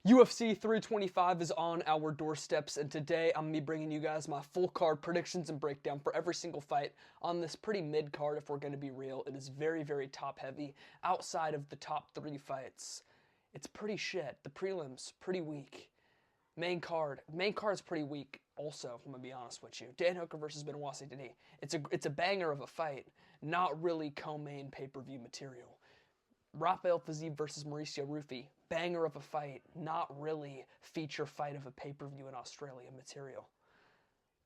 UFC 325 is on our doorsteps, and today I'm going to be bringing you guys my full card predictions and breakdown for every single fight on this pretty mid card. If we're going to be real, it is very, very top heavy. Outside of the top 3 fights, it's pretty shit. The prelims, pretty weak. Main card's pretty weak also, if I'm going to be honest with you. Dan Hooker versus Benoit Saint-Denis. It's a banger of a fight, not really co-main pay-per-view material. Rafael Fiziev versus Mauricio Rufy, banger of a fight, not really feature fight of a pay-per-view in Australia material.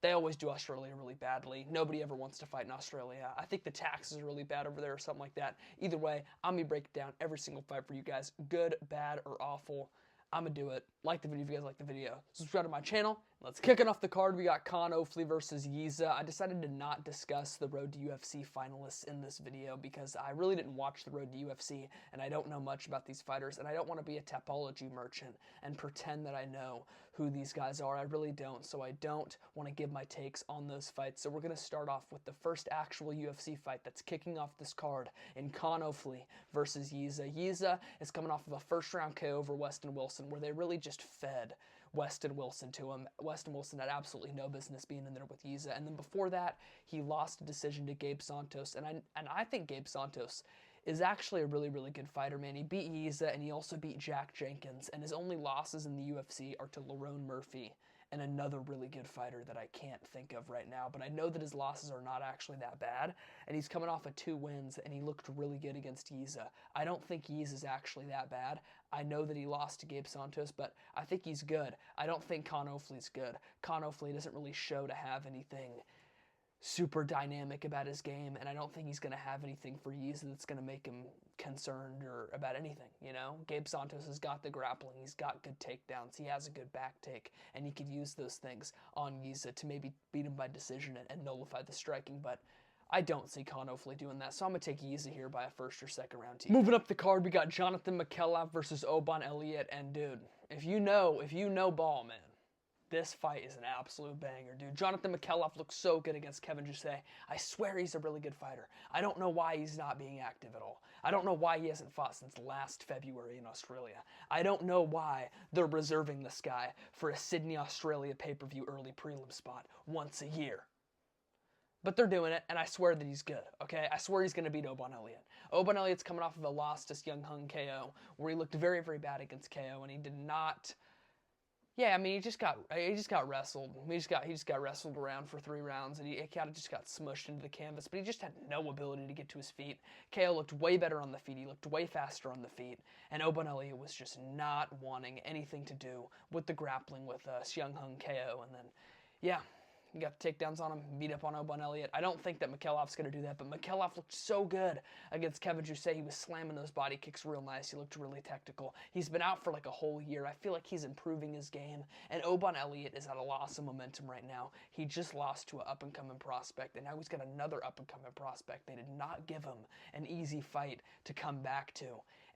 They always do Australia really badly. Nobody ever wants to fight in Australia. I think the taxes are really bad over there or something like that. Either way, I'm going to break down every single fight for you guys. Good, bad, or awful. I'm going to do it. Like the video if you guys like the video. Subscribe to my channel. Let's kick it off the card. We got Khan Ofley versus Yiza. I decided to not discuss the Road to UFC finalists in this video because I really didn't watch the Road to UFC and I don't know much about these fighters and I don't want to be a topology merchant and pretend that I know who these guys are. I really don't, so I don't want to give my takes on those fights. So we're going to start off with the first actual UFC fight that's kicking off this card in Khan Ofley versus Yiza. Yiza is coming off of a first round KO over Weston Wilson where they really just fed Weston Wilson to him. Weston Wilson had absolutely no business being in there with Yiza. And then before that, he lost a decision to Gabe Santos. And I think Gabe Santos is actually a really, really good fighter, man. He beat Yiza and he also beat Jack Jenkins. And his only losses in the UFC are to Lerone Murphy and another really good fighter that I can't think of right now. But I know that his losses are not actually that bad. And he's coming off of 2 wins, and he looked really good against Yiza. I don't think Yiza's actually that bad. I know that he lost to Gabe Santos, but I think he's good. I don't think Khan Ofley's good. Khan Ofley doesn't really show to have anything super dynamic about his game, and I don't think he's going to have anything for Yiza that's going to make him concerned or about anything, you know? Gabe Santos has got the grappling, he's got good takedowns, he has a good back take, and he could use those things on Yiza to maybe beat him by decision and nullify the striking, but I don't see Khan Ofley doing that, so I'm going to take Yiza here by a first or second round TKO. Moving up the card, we got Jonathan McKellar versus Oban Elliott, and dude, if you know ball, man, this fight is an absolute banger, dude. Jonathan McKellar looks so good against Kevin Jusset. I swear he's a really good fighter. I don't know why he's not being active at all. I don't know why he hasn't fought since last February in Australia. I don't know why they're reserving this guy for a Sydney, Australia pay-per-view early prelim spot once a year. But they're doing it, and I swear that he's good, okay? I swear he's going to beat Oban Elliott. Oban Elliott's coming off of a loss to Young Hung KO, where he looked very, very bad against KO, and he did not... Yeah, I mean, he just got wrestled. He just got wrestled around for 3 rounds, and he kind of just got smushed into the canvas. But he just had no ability to get to his feet. KO looked way better on the feet. He looked way faster on the feet. And Oban Elliott was just not wanting anything to do with the grappling with Seung Hung KO. And then, yeah, he got the takedowns on him, beat up on Oban Elliott. I don't think that Mykhalov's going to do that, but Mykhalov looked so good against Kevin Jusset. He was slamming those body kicks real nice. He looked really tactical. He's been out for like a whole year. I feel like he's improving his game, and Oban Elliott is at a loss of momentum right now. He just lost to an up-and-coming prospect, and now he's got another up-and-coming prospect. They did not give him an easy fight to come back to,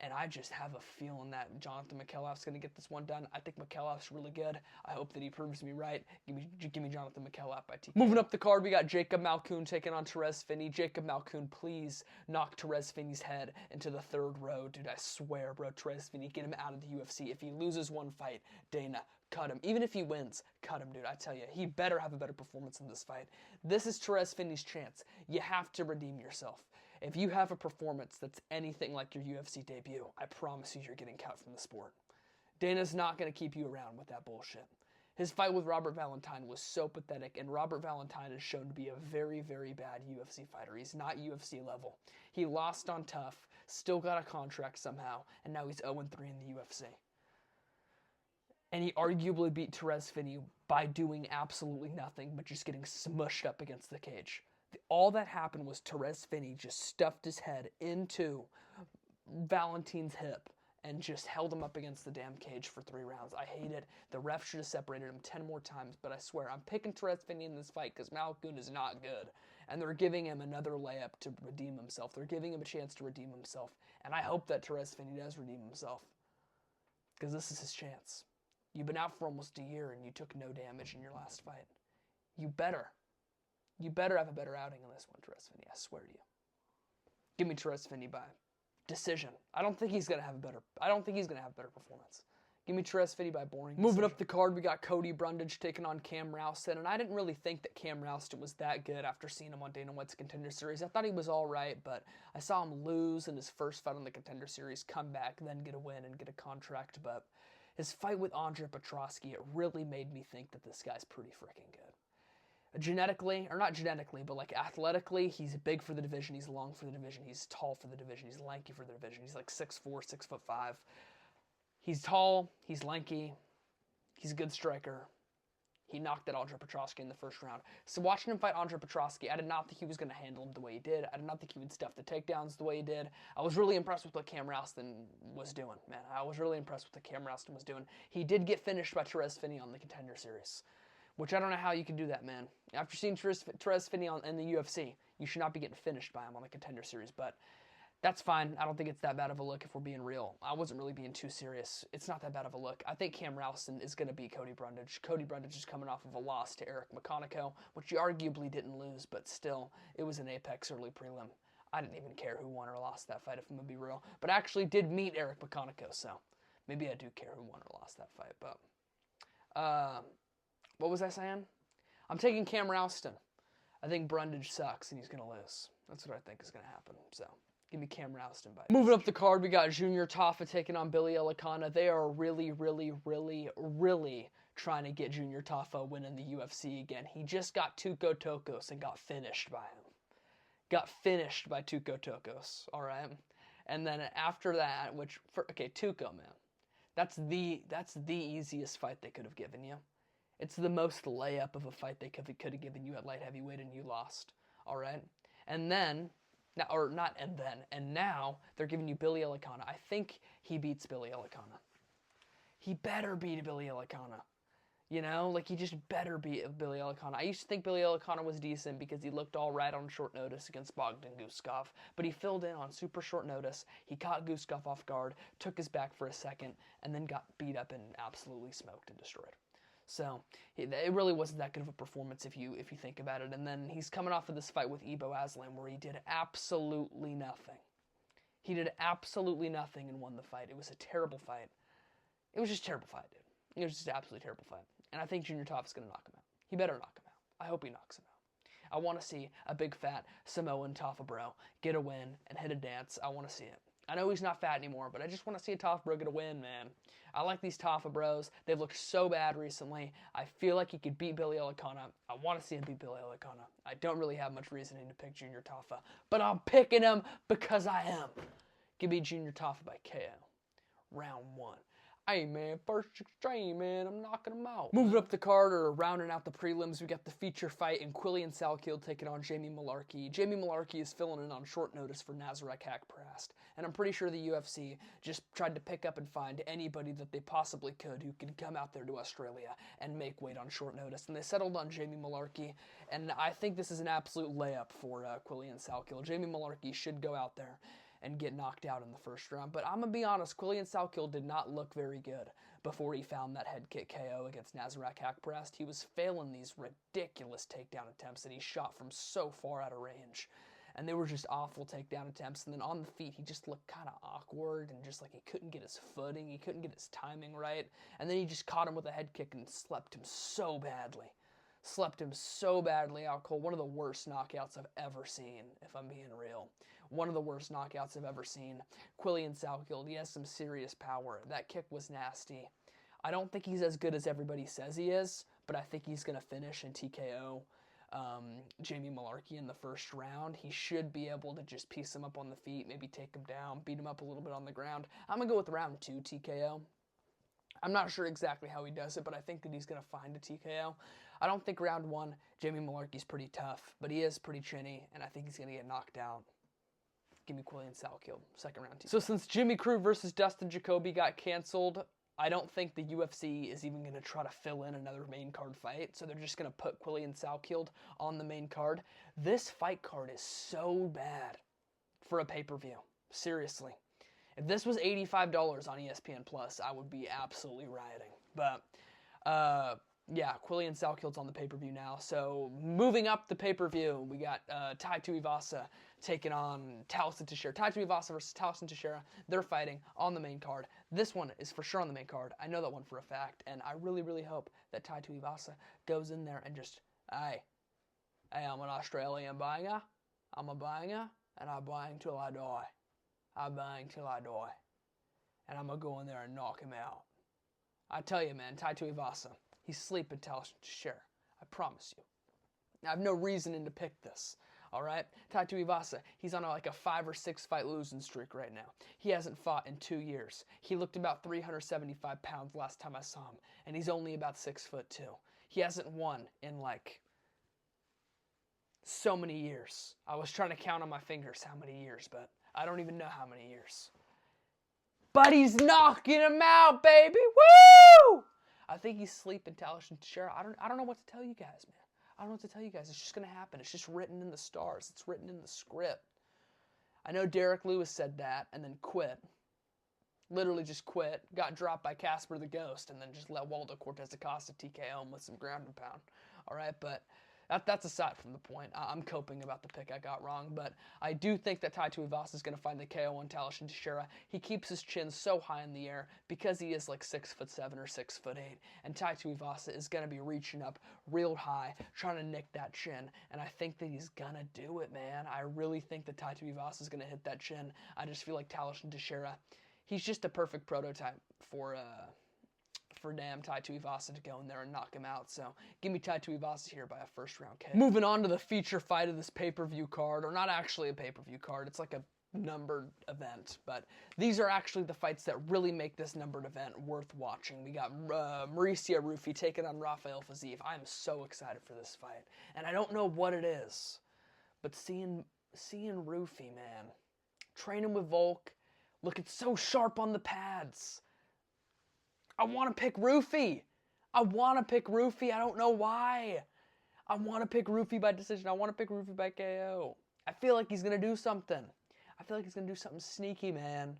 and I just have a feeling that Jonathan McKellar's going to get this one done. I think McKellar's really good. I hope that he proves me right. Give me Jonathan McKellar by TKO. Moving up the card, we got Jacob Malkoun taking on Therese Finney. Jacob Malkoun, please knock Therese Finney's head into the 3rd row. Dude, I swear, bro, Therese Finney, get him out of the UFC. If he loses one fight, Dana, cut him. Even if he wins, cut him, dude. I tell you, he better have a better performance in this fight. This is Therese Finney's chance. You have to redeem yourself. If you have a performance that's anything like your UFC debut, I promise you you're getting cut from the sport. Dana's not going to keep you around with that bullshit. His fight with Robert Valentine was so pathetic, and Robert Valentine is shown to be a very, very bad UFC fighter. He's not UFC level. He lost on tough, still got a contract somehow, and now he's 0-3 in the UFC. And he arguably beat Therese Finney by doing absolutely nothing but just getting smushed up against the cage. All that happened was Therese Finney just stuffed his head into Valentine's hip and just held him up against the damn cage for 3 rounds. I hate it. The ref should have separated him 10 more times, but I swear, I'm picking Therese Finney in this fight because Malkoun is not good. And they're giving him another layup to redeem himself. They're giving him a chance to redeem himself. And I hope that Therese Finney does redeem himself, because this is his chance. You've been out for almost a year and you took no damage in your last fight. You better have a better outing in this one, Therese Finney. I swear to you. Give me Therese Finney by decision. I don't think he's gonna have a better performance. Give me Therese Finney by boring decision. Moving up the card, we got Cody Brundage taking on Cam Rowston, and I didn't really think that Cam Rowston was that good after seeing him on Dana White's Contender Series. I thought he was all right, but I saw him lose in his first fight on the Contender Series, come back, then get a win and get a contract, but his fight with Andre Petroski, it really made me think that this guy's pretty freaking good. Genetically, or not genetically, but like athletically, he's big for the division, he's long for the division, he's tall for the division, he's lanky for the division, he's like 6'4", 6'5". He's tall, he's lanky, he's a good striker. He knocked out Andre Petroski in the first round. So watching him fight Andre Petroski, I did not think he was going to handle him the way he did. I did not think he would stuff the takedowns the way he did. I was really impressed with what Cam Rowston was doing, man. I was really impressed with what Cam Rowston was doing. He did get finished by Therese Finney on the Contender Series, which I don't know how you can do that, man. After seeing Therese Finney in the UFC, you should not be getting finished by him on the Contender Series, but that's fine. I don't think it's that bad of a look if we're being real. I wasn't really being too serious. It's not that bad of a look. I think Cam Rowston is going to beat Cody Brundage. Cody Brundage is coming off of a loss to Eric McConaughey, which he arguably didn't lose, but still, it was an Apex early prelim. I didn't even care who won or lost that fight, if I'm going to be real. But I actually did meet Eric McConaughey, so maybe I do care who won or lost that fight. But what was I saying? I'm taking Cam Rowston. I think Brundage sucks, and he's going to lose. That's what I think is going to happen, so give me Cam Rowston by decision. Moving up the card, we got Junior Tafa taking on Billy Elikana. They are really trying to get Junior Tafa a win in the UFC again. He just got Tuco Tokos and got finished by him. Got finished by Tuco Tokos, all right? And then after that, Tuco, man, that's the easiest fight they could have given you. It's the most layup of a fight they could have given you at light heavyweight, and you lost, all right? And then, now they're giving you Billy Elikana. I think he beats Billy Elikana. He better beat Billy Elikana. You know, like he just better beat Billy Elikana. I used to think Billy Elikana was decent because he looked all right on short notice against Bogdan Guskov, but he filled in on super short notice. He caught Guskov off guard, took his back for a second, and then got beat up and absolutely smoked and destroyed. So it really wasn't that good of a performance if you think about it. And then he's coming off of this fight with Ibo Aslan where he did absolutely nothing. He did absolutely nothing and won the fight. It was a terrible fight. It was just a terrible fight, dude. It was just an absolutely terrible fight. And I think Junior Tafa's going to knock him out. He better knock him out. I hope he knocks him out. I want to see a big fat Samoan Tafa bro get a win and hit a dance. I want to see it. I know he's not fat anymore, but I just want to see a Tafa bro get a win, man. I like these Tafa bros. They've looked so bad recently. I feel like he could beat Billy Elikana. I want to see him beat Billy Elikana. I don't really have much reasoning to pick Junior Tafa, but I'm picking him because I am. Give me Junior Tafa by KO. Round 1. Hey, man, first extreme, man. I'm knocking him out. Moving up the card, or rounding out the prelims, we got the feature fight in Quillian Salkiel taking on Jamie Malarkey. Jamie Malarkey is filling in on short notice for Nasrat Haqparast, and I'm pretty sure the UFC just tried to pick up and find anybody that they possibly could who could come out there to Australia and make weight on short notice, and they settled on Jamie Malarkey, and I think this is an absolute layup for Quillian Salkiel. Jamie Malarkey should go out there and get knocked out in the first round. But I'm going to be honest, Quillian Salkiel did not look very good before he found that head kick KO against Nasrat Haqparast. He was failing these ridiculous takedown attempts that he shot from so far out of range. And they were just awful takedown attempts. And then on the feet, he just looked kind of awkward and just like he couldn't get his footing. He couldn't get his timing right. And then he just caught him with a head kick and slept him so badly. Slept him so badly out cold. One of the worst knockouts I've ever seen, if I'm being real. One of the worst knockouts I've ever seen. Quillian Salkiel, he has some serious power. That kick was nasty. I don't think he's as good as everybody says he is, but I think he's going to finish and TKO Jamie Malarkey in the first round. He should be able to just piece him up on the feet, maybe take him down, beat him up a little bit on the ground. I'm going to go with round 2 TKO. I'm not sure exactly how he does it, but I think that he's going to find a TKO. I don't think round 1, Jamie Malarkey's pretty tough, but he is pretty chinny, and I think he's going to get knocked out. Give me Quillian Salkiel, second round TKO. So since Jimmy Crute versus Dustin Jacoby got canceled, I don't think the UFC is even going to try to fill in another main card fight, so they're just going to put Quillian Salkiel on the main card. This fight card is so bad for a pay-per-view. Seriously. If this was $85 on ESPN Plus, I would be absolutely rioting. But Yeah, Quillian Salkild's on the pay-per-view now. So moving up the pay-per-view, we got Tai Tuivasa taking on Tailson Teixeira. Tai Tuivasa versus Tailson Teixeira. They're fighting on the main card. This one is for sure on the main card. I know that one for a fact, and I really, really hope that Tai Tuivasa goes in there and just, hey, I'm an Australian banger. I'm a banger, and I bang till I die. I bang till I die. And I'm going to go in there and knock him out. I tell you, man, Tai Tuivasa, he's sleeping Tailson Teixeira. I promise you. I have no reason to pick this. All right? Tai Tuivasa, he's on like a 5 or 6 fight losing streak right now. He hasn't fought in 2 years. He looked about 375 pounds last time I saw him, and he's only about 6'2". He hasn't won in like so many years. I was trying to count on my fingers how many years, but I don't even know how many years. But he's knocking him out, baby! Woo! I think he's sleeping Tailson Teixeira. I don't know what to tell you guys, man. I don't know what to tell you guys. It's just going to happen. It's just written in the stars. It's written in the script. I know Derek Lewis said that and then quit. Literally just quit. Got dropped by Casper the Ghost and then just let Waldo Cortez Acosta TKO him with some ground and pound. All right, but that's aside from the point. I'm coping about the pick I got wrong, but I do think that Tai Tuivasa is going to find the KO on Tailson Teixeira. He keeps his chin so high in the air because he is like 6'7" or 6'8", and Tai Tuivasa is going to be reaching up real high, trying to nick that chin, and I think that he's going to do it, man. I really think that Tai Tuivasa is going to hit that chin. I just feel like Tailson Teixeira, he's just a perfect prototype for damn Tai Tuivasa to go in there and knock him out. So give me Tai Tuivasa here by a first-round KO. Moving on to the feature fight of this pay-per-view card, or not actually a pay-per-view card. It's like a numbered event, but these are actually the fights that really make this numbered event worth watching. We got Mauricio Rufy taking on Rafael Fiziev. I'm so excited for this fight, and I don't know what it is, but seeing Rufy, man, training with Volk, looking so sharp on the pads. I want to pick Rufy. I don't know why. I want to pick Rufy by decision. I want to pick Rufy by KO. I feel like he's going to do something. I feel like he's going to do something sneaky, man.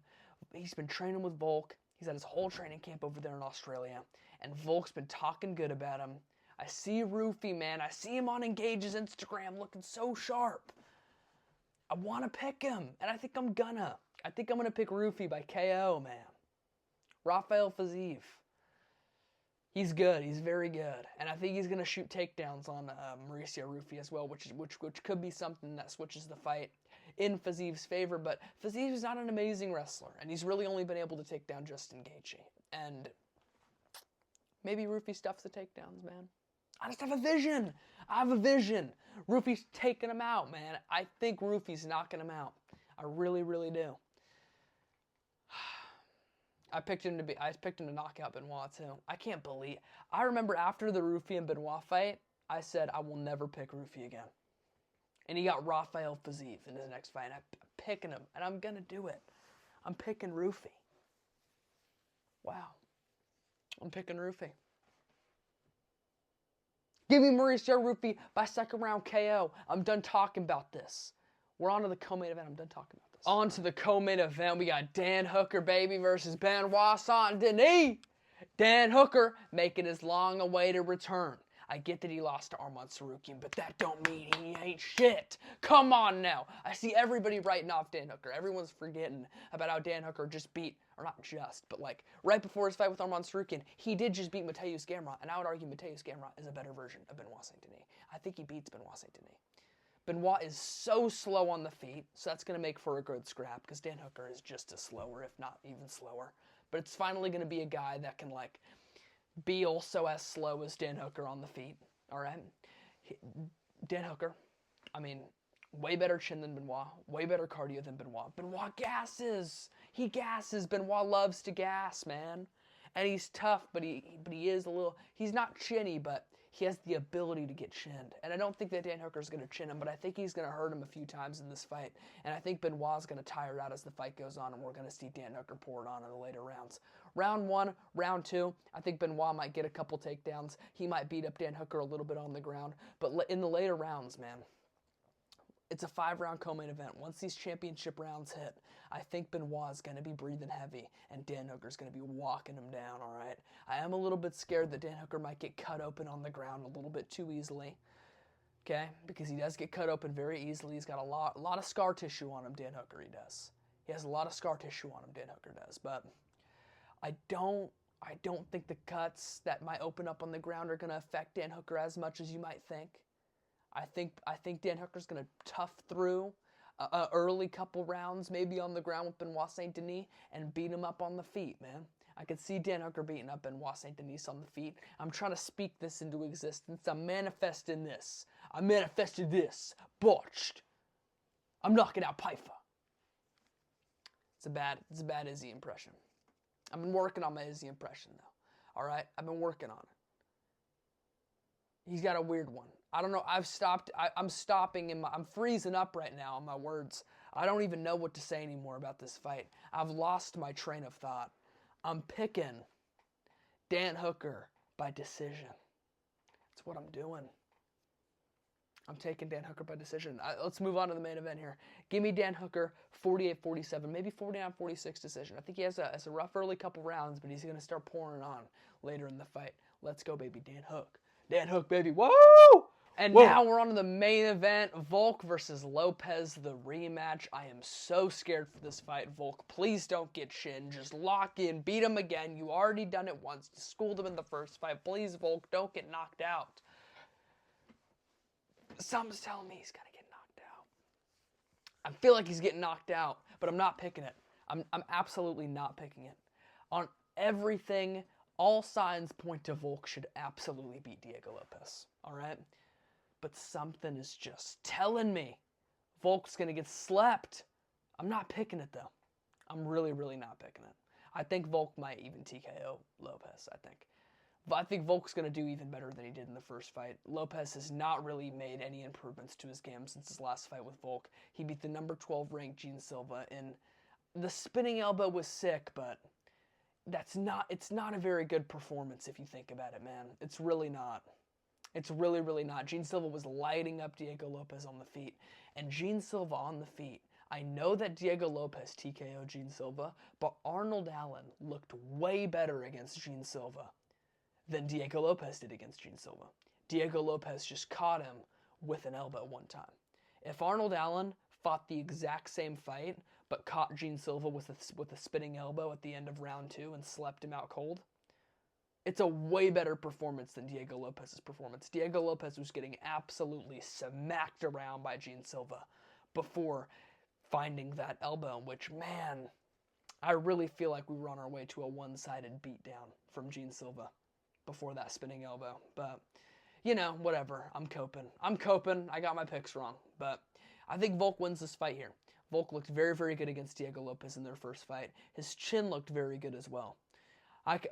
He's been training with Volk. He's had his whole training camp over there in Australia. And Volk's been talking good about him. I see Rufy, man. I see him on Engage's Instagram looking so sharp. I want to pick him. And I think I'm gonna. I think I'm going to pick Rufy by KO, man. Rafael Fiziev. He's good. He's very good. And I think he's going to shoot takedowns on Mauricio Rufy as well, which could be something that switches the fight in Fiziev's favor. But Fiziev is not an amazing wrestler, and he's really only been able to take down Justin Gaethje. And maybe Rufy stuffs the takedowns, man. I just have a vision. I have a vision. Rufy's taking him out, man. I think Rufy's knocking him out. I really, really do. I picked him to knock out Benoit too. I can't believe. I remember after the Rufy and Benoit fight, I said I will never pick Rufy again. And he got Rafael Fiziev in his next fight. I'm picking him, and I'm gonna do it. I'm picking Rufy. Wow. I'm picking Rufy. Give me Mauricio Rufy by second round KO. I'm done talking about this. We're on to the co-main event. I'm done talking about this. On to the co-main event. We got Dan Hooker, baby, versus Benoit Saint-Denis. Dan Hooker making his long-awaited return. I get that he lost to Arman Tsarukyan, but that don't mean he ain't shit. Come on now. I see everybody writing off Dan Hooker. Everyone's forgetting about how Dan Hooker just beat, or not just, but like right before his fight with Arman Tsarukyan, he did just beat Mateusz Gamrot, and I would argue Mateusz Gamrot is a better version of Benoit Saint-Denis. I think he beats Benoit Saint-Denis. Benoit is so slow on the feet, so that's going to make for a good scrap, because Dan Hooker is just as slower, if not even slower. But it's finally going to be a guy that can, like, be also as slow as Dan Hooker on the feet, all right? Dan Hooker, I mean, way better chin than Benoit, way better cardio than Benoit. Benoit gasses. He gasses. Benoit loves to gas, man. And he's tough, but he is a little, he's not chinny, but he has the ability to get chinned. And I don't think that Dan Hooker's going to chin him, but I think he's going to hurt him a few times in this fight. And I think Benoit's going to tire out as the fight goes on, and we're going to see Dan Hooker pour it on in the later rounds. Round 1, round 2, I think Benoit might get a couple takedowns. He might beat up Dan Hooker a little bit on the ground. But in the later rounds, man, It's a 5-round co-main event. Once these championship rounds hit, I think Benoit's going to be breathing heavy, and Dan Hooker's going to be walking him down, all right? I am a little bit scared that Dan Hooker might get cut open on the ground a little bit too easily, okay? Because he does get cut open very easily. He's got a lot of scar tissue on him, Dan Hooker, he does. He has a lot of scar tissue on him, Dan Hooker does. But I don't think the cuts that might open up on the ground are going to affect Dan Hooker as much as you might think. I think Dan Hooker's going to tough through a early couple rounds, maybe on the ground with Benoit Saint Denis, and beat him up on the feet, man. I could see Dan Hooker beating up Benoit Saint Denis on the feet. I'm trying to speak this into existence. I'm manifesting this. I manifested this. Botched. I'm knocking out Pfeiffer. It's a bad Izzy impression. I've been working on my Izzy impression, though. All right? I've been working on it. He's got a weird one. I don't know. I'm stopping I'm freezing up right now on my words. I don't even know what to say anymore about this fight. I've lost my train of thought. I'm picking Dan Hooker by decision. That's what I'm doing. I'm taking Dan Hooker by decision. Let's move on to the main event here. Give me Dan Hooker 48-47, maybe 49-46 decision. I think he has a rough early couple rounds, but he's going to start pouring it on later in the fight. Let's go, baby. Dan Hook. Dan Hook, baby. Whoa! And now we're on to the main event. Volk versus Lopez, the rematch. I am so scared for this fight, Volk. Please don't get chinned. Just lock in. Beat him again. You already done it once. You schooled him in the first fight. Please, Volk, don't get knocked out. Something's telling me he's going to get knocked out. I feel like he's getting knocked out, but I'm not picking it. I'm absolutely not picking it. On everything, all signs point to Volk should absolutely beat Diego Lopez. All right? But something is just telling me Volk's going to get slept. I'm not picking it, though. I'm really, really not picking it. I think Volk might even TKO Lopez, I think. But I think Volk's going to do even better than he did in the first fight. Lopez has not really made any improvements to his game since his last fight with Volk. He beat the number 12 ranked Gene Silva, and the spinning elbow was sick, but it's not a very good performance if you think about it, man. It's really not. It's really, really not. Gene Silva was lighting up Diego Lopez on the feet. And Gene Silva on the feet. I know that Diego Lopez TKO'd Gene Silva, but Arnold Allen looked way better against Gene Silva than Diego Lopez did against Gene Silva. Diego Lopez just caught him with an elbow one time. If Arnold Allen fought the exact same fight, but caught Gene Silva with a spinning elbow at the end of round 2 and slept him out cold, it's a way better performance than Diego Lopez's performance. Diego Lopez was getting absolutely smacked around by Gene Silva before finding that elbow, which, man, I really feel like we were on our way to a one-sided beatdown from Gene Silva before that spinning elbow. But, you know, whatever. I'm coping. I got my picks wrong. But I think Volk wins this fight here. Volk looked very, very good against Diego Lopez in their first fight. His chin looked very good as well.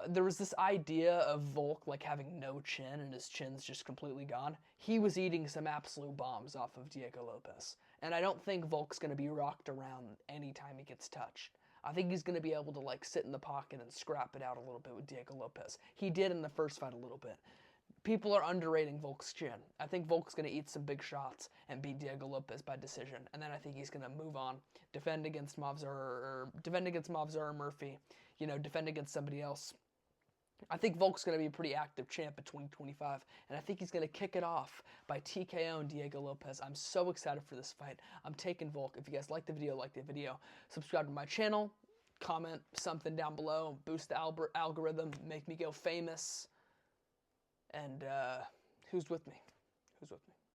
There was this idea of Volk like having no chin and his chin's just completely gone. He was eating some absolute bombs off of Diego Lopez. And I don't think Volk's going to be rocked around anytime he gets touched. I think he's going to be able to like sit in the pocket and scrap it out a little bit with Diego Lopez. He did in the first fight a little bit. People are underrating Volk's chin. I think Volk's going to eat some big shots and beat Diego Lopez by decision. And then I think he's going to move on, defend against Movzar Murphy, you know, defend against somebody else. I think Volk's going to be a pretty active champ in 2025, and I think he's going to kick it off by TKO and Diego Lopez. I'm so excited for this fight. I'm taking Volk. If you guys like the video, subscribe to my channel, comment something down below, boost the algorithm, make me go famous. And who's with me?